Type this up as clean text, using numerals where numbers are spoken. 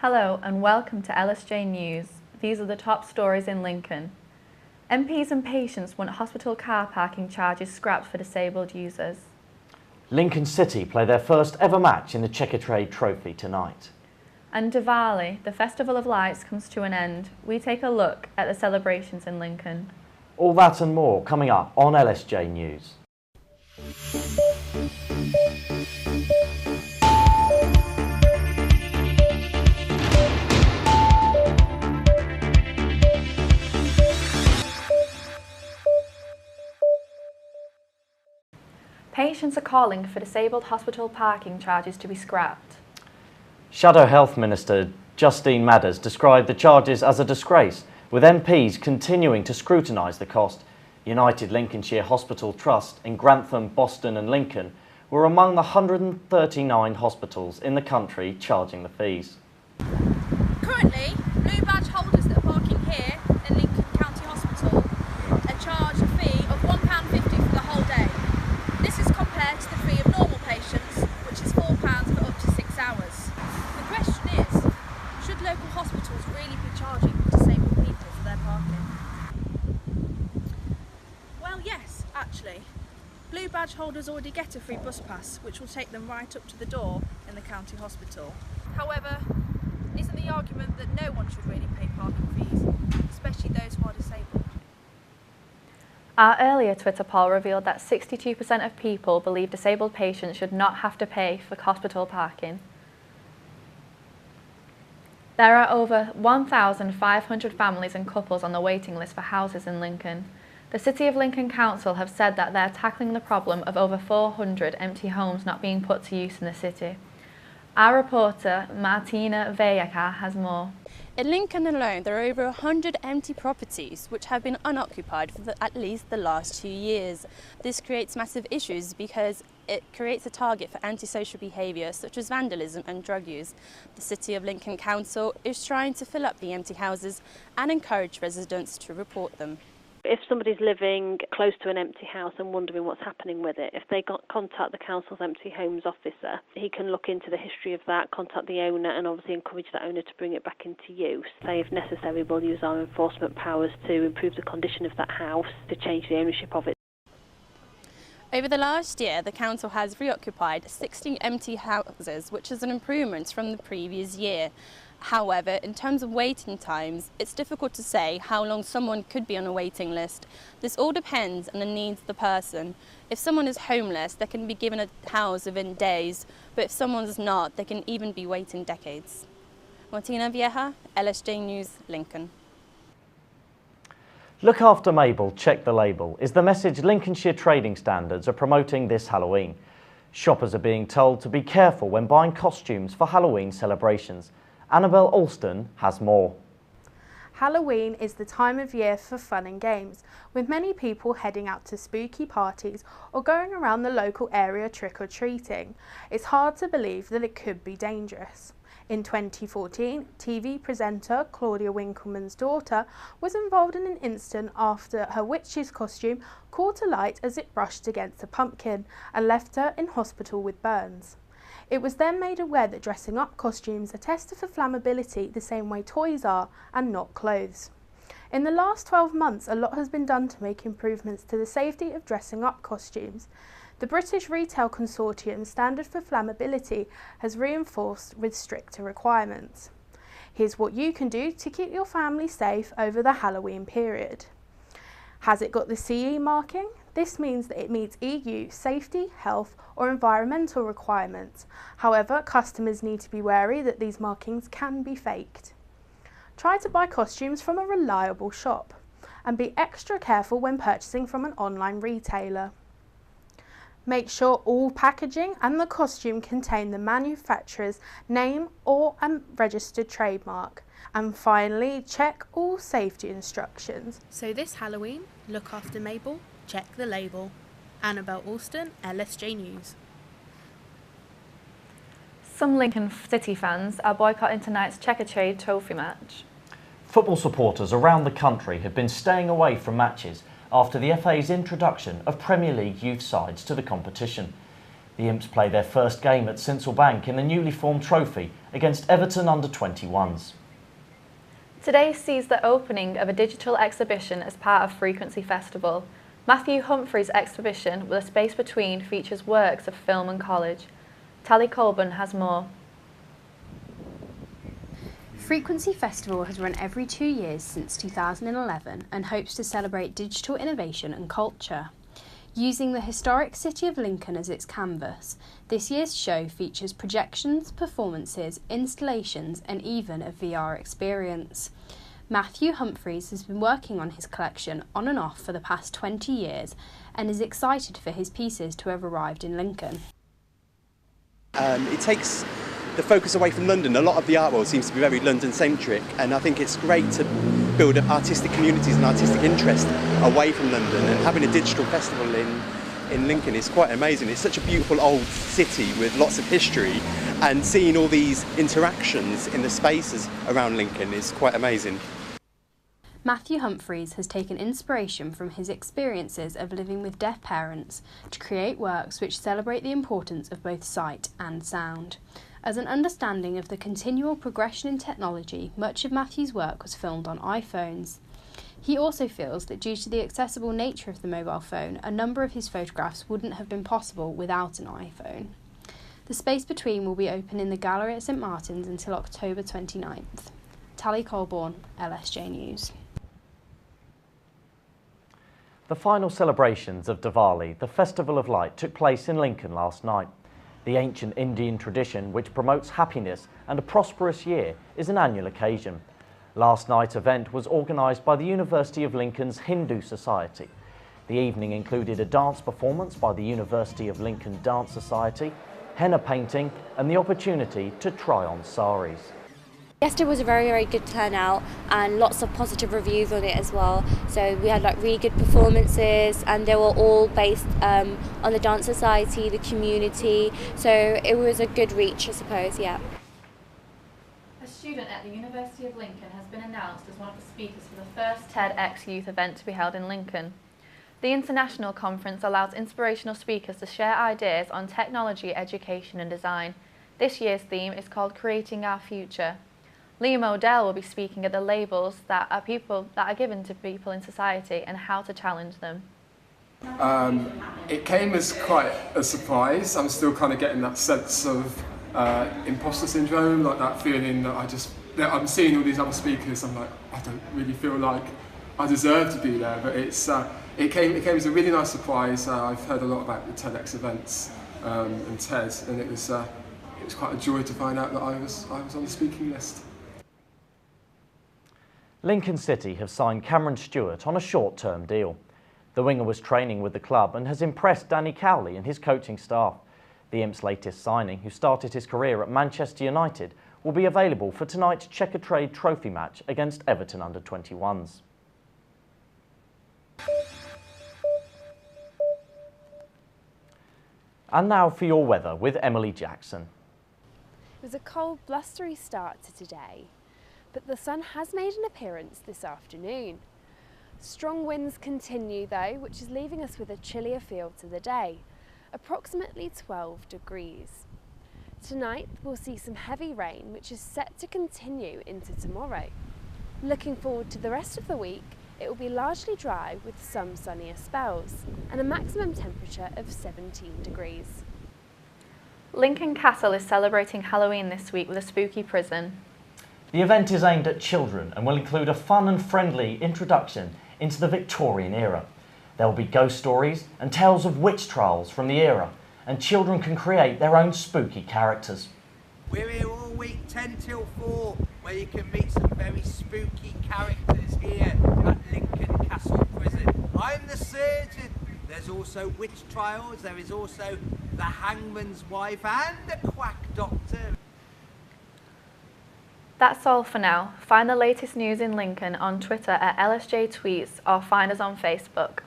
Hello and welcome to LSJ News. These are the top stories in Lincoln. MPs and patients want hospital car parking charges scrapped for disabled users. Lincoln City play their first ever match in the Checkatrade Trophy tonight. And Diwali, the Festival of Lights, comes to an end. We take a look at the celebrations in Lincoln. All that and more coming up on LSJ News. Patients are calling for disabled hospital parking charges to be scrapped. Shadow Health Minister Justine Madders described the charges as a disgrace, with MPs continuing to scrutinise the cost. United Lincolnshire Hospital Trust in Grantham, Boston and Lincoln were among the 139 hospitals in the country charging the fees. Currently, blue badge holders that are parking here in Lincoln County Hospital are charged a fee of £1.50 for the whole day. This is compared to the fee of normal patients, which is £4 for up to 6 hours. The question is, should local hospitals really be charging disabled people for their parking? Well, yes, actually. Blue badge holders already get a free bus pass, which will take them right up to the door in the county hospital. However, isn't the argument that no one should really pay parking fees, especially those who are disabled? Our earlier Twitter poll revealed that 62% of people believe disabled patients should not have to pay for hospital parking. There are over 1,500 families and couples on the waiting list for houses in Lincoln. The City of Lincoln Council have said that they're tackling the problem of over 400 empty homes not being put to use in the city. Our reporter, Martina Vejaka, has more. In Lincoln alone, there are over 100 empty properties which have been unoccupied for at least the last 2 years. This creates massive issues because it creates a target for antisocial behaviour such as vandalism and drug use. The City of Lincoln Council is trying to fill up the empty houses and encourage residents to report them. If somebody's living close to an empty house and wondering what's happening with it, if they contact the council's empty homes officer, he can look into the history of that, contact the owner and obviously encourage that owner to bring it back into use. They, if necessary, will use our enforcement powers to improve the condition of that house, to change the ownership of it. Over the last year, the council has reoccupied 60 empty houses, which is an improvement from the previous year. However, in terms of waiting times, it's difficult to say how long someone could be on a waiting list. This all depends on the needs of the person. If someone is homeless, they can be given a house within days, but if someone's not, they can even be waiting decades. Martina Vieja, LSJ News, Lincoln. Look after Mabel, check the label is the message Lincolnshire trading standards are promoting this Halloween. Shoppers are being told to be careful when buying costumes for Halloween celebrations. Annabelle Alston has more. Halloween is the time of year for fun and games, with many people heading out to spooky parties or going around the local area trick-or-treating. It's hard to believe that it could be dangerous. In 2014, TV presenter Claudia Winkleman's daughter was involved in an incident after her witch's costume caught alight as it brushed against a pumpkin and left her in hospital with burns. It was then made aware that dressing up costumes are tested for flammability the same way toys are and not clothes. In the last 12 months, a lot has been done to make improvements to the safety of dressing up costumes. The British Retail Consortium standard for flammability has reinforced with stricter requirements. Here's what you can do to keep your family safe over the Halloween period. Has it got the CE marking? This means that it meets EU safety, health or environmental requirements. However, customers need to be wary that these markings can be faked. Try to buy costumes from a reliable shop and be extra careful when purchasing from an online retailer. Make sure all packaging and the costume contain the manufacturer's name or a registered trademark. And finally, check all safety instructions. So this Halloween, look after Mabel, check the label. Annabelle Alston, LSJ News. Some Lincoln City fans are boycotting tonight's Checkatrade Trophy match. Football supporters around the country have been staying away from matches after the FA's introduction of Premier League youth sides to the competition. The Imps play their first game at Sincil Bank in the newly formed trophy against Everton under-21s. Today sees the opening of a digital exhibition as part of Frequency Festival. Matthew Humphrey's exhibition, with a space between, features works of film and college. Tally Colburn has more. Frequency Festival has run every 2 years since 2011 and hopes to celebrate digital innovation and culture. Using the historic city of Lincoln as its canvas, this year's show features projections, performances, installations and even a VR experience. Matthew Humphreys has been working on his collection on and off for the past 20 years and is excited for his pieces to have arrived in Lincoln. It takes the focus away from London. A lot of the art world seems to be very London-centric, and I think it's great to build up artistic communities and artistic interest away from London, and having a digital festival in Lincoln is quite amazing. It's such a beautiful old city with lots of history, and seeing all these interactions in the spaces around Lincoln is quite amazing. Matthew Humphreys has taken inspiration from his experiences of living with deaf parents to create works which celebrate the importance of both sight and sound. As an understanding of the continual progression in technology, much of Matthew's work was filmed on iPhones. He also feels that due to the accessible nature of the mobile phone, a number of his photographs wouldn't have been possible without an iPhone. The space between will be open in the gallery at St Martin's until October 29th. Tally Colborne, LSJ News. The final celebrations of Diwali, the Festival of Light, took place in Lincoln last night. The ancient Indian tradition, which promotes happiness and a prosperous year, is an annual occasion. Last night's event was organised by the University of Lincoln's Hindu Society. The evening included a dance performance by the University of Lincoln Dance Society, henna painting and the opportunity to try on saris. Yesterday was a very good turnout and lots of positive reviews on it as well. So we had really good performances, and they were all based on the Dance Society, the community. So it was a good reach, I suppose, yeah. A student at the University of Lincoln has been announced as one of the speakers for the first TEDx Youth event to be held in Lincoln. The international conference allows inspirational speakers to share ideas on technology, education and design. This year's theme is called Creating Our Future. Liam O'Dell will be speaking at the labels that are given to people in society and how to challenge them. It came as quite a surprise. I'm still kind of getting that sense of imposter syndrome, like that feeling that I'm seeing all these other speakers. I'm like, I don't really feel like I deserve to be there. But it came as a really nice surprise. I've heard a lot about the TEDx events and TED, and it was quite a joy to find out that I was on the speaking list. Lincoln City have signed Cameron Stewart on a short-term deal. The winger was training with the club and has impressed Danny Cowley and his coaching staff. The Imps' latest signing, who started his career at Manchester United, will be available for tonight's Checkatrade Trophy match against Everton under-21s. And now for your weather with Emily Jackson. It was a cold, blustery start to today, but the sun has made an appearance this afternoon. Strong winds continue though, which is leaving us with a chillier feel to the day, approximately 12 degrees. Tonight we'll see some heavy rain, which is set to continue into tomorrow. Looking forward to the rest of the week, it will be largely dry with some sunnier spells and a maximum temperature of 17 degrees. Lincoln Castle is celebrating Halloween this week with a spooky prison. The event is aimed at children and will include a fun and friendly introduction into the Victorian era. There will be ghost stories and tales of witch trials from the era, and children can create their own spooky characters. We're here all week 10 till 4, where you can meet some very spooky characters here at Lincoln Castle Prison. I'm the surgeon. There's also witch trials, there is also the hangman's wife and the quack doctor. That's all for now. Find the latest news in Lincoln on Twitter at LSJ Tweets or find us on Facebook.